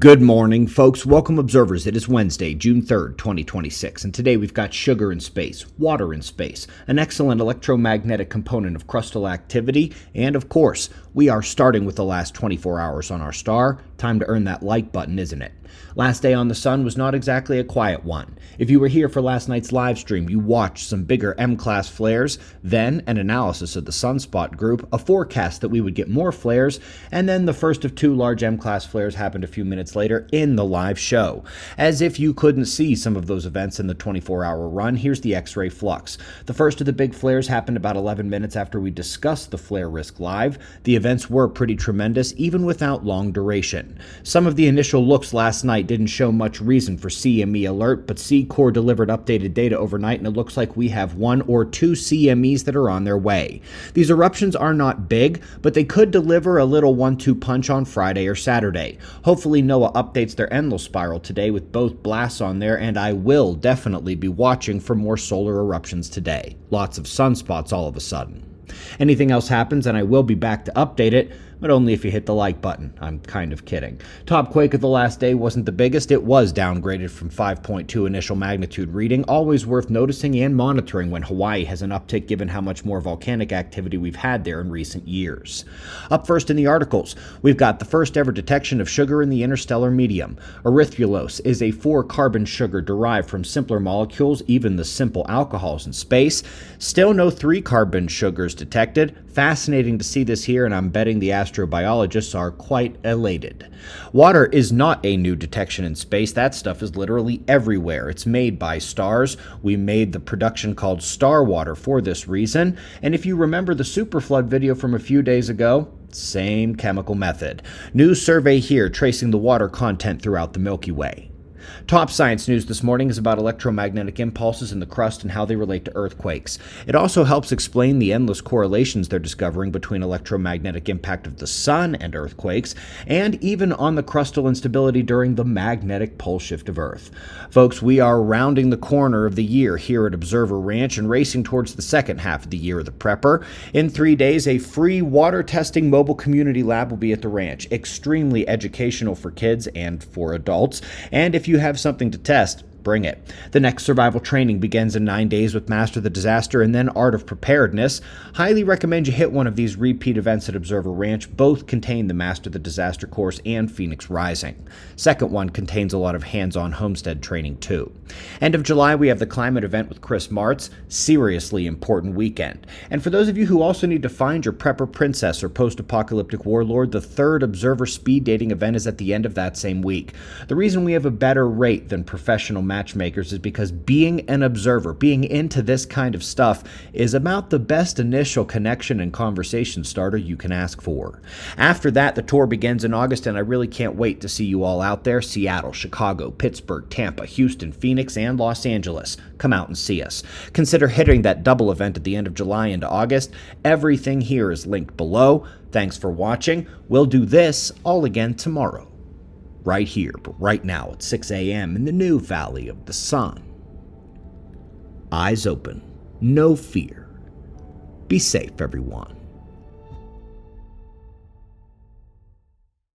Good morning, folks. Welcome, observers. It is Wednesday, June 3rd, 2026, and today we've got sugar in space, water in space, an excellent electromagnetic component of crustal activity, and of course, we are starting with the last 24 hours on our star. Time to earn that like button, isn't it? Last day on the sun was not exactly a quiet one. If you were here for last night's live stream, you watched some bigger M-class flares, then an analysis of the sunspot group, a forecast that we would get more flares, and then the first of two large M-class flares happened a few minutes later in the live show. As if you couldn't see some of those events in the 24-hour run, here's the X-ray flux. The first of the big flares happened about 11 minutes after we discussed the flare risk live. The events were pretty tremendous, even without long duration. Some of the initial looks last night didn't show much reason for CME alert, but C-Core delivered updated data overnight, and it looks like we have one or two CMEs that are on their way. These eruptions are not big, but they could deliver a little 1-2 punch on Friday or Saturday. Hopefully NOAA updates their endless spiral today with both blasts on there, and I will definitely be watching for more solar eruptions today. Lots of sunspots all of a sudden. Anything else happens, and I will be back to update it, but only if you hit the like button. I'm kind of kidding. Top quake of the last day wasn't the biggest. It was downgraded from 5.2 initial magnitude reading, always worth noticing and monitoring when Hawaii has an uptick given how much more volcanic activity we've had there in recent years. Up first in the articles, we've got the first ever detection of sugar in the interstellar medium. Erythrulose is a 4-carbon sugar derived from simpler molecules, even the simple alcohols in space. Still no 3-carbon sugars detected. Fascinating to see this here, and I'm betting the astrobiologists are quite elated. Water is not a new detection in space. That stuff is literally everywhere. It's made by stars. We made the production called Star Water for this reason. And if you remember the superflood video from a few days ago, same chemical method. New survey here tracing the water content throughout the Milky Way. Top science news this morning is about electromagnetic impulses in the crust and how they relate to earthquakes. It also helps explain the endless correlations they're discovering between electromagnetic impact of the sun and earthquakes, and even on the crustal instability during the magnetic pole shift of Earth. Folks, we are rounding the corner of the year here at Observer Ranch and racing towards the second half of the year of the Prepper. In 3 days, a free water testing mobile community lab will be at the ranch. Extremely educational for kids and for adults. And if you have something to test, bring it. The next survival training begins in 9 days with Master the Disaster and then Art of Preparedness. Highly recommend you hit one of these repeat events at Observer Ranch. Both contain the Master the Disaster course and Phoenix Rising. Second one contains a lot of hands-on homestead training too. End of July, we have the climate event with Chris Martz. Seriously important weekend. And for those of you who also need to find your Prepper Princess or post-apocalyptic warlord, the third Observer speed dating event is at the end of that same week. The reason we have a better rate than professional matchmakers is because being an observer, being into this kind of stuff, is about the best initial connection and conversation starter you can ask for. After that, the tour begins in August, and I really can't wait to see you all out there. Seattle, Chicago, Pittsburgh, Tampa, Houston, Phoenix, and Los Angeles. Come out and see us. Consider hitting that double event at the end of July into August. Everything here is linked below. Thanks for watching. We'll do this all again tomorrow. Right here, but right now at 6 a.m. in the new Valley of the Sun. Eyes open, no fear. Be safe, everyone.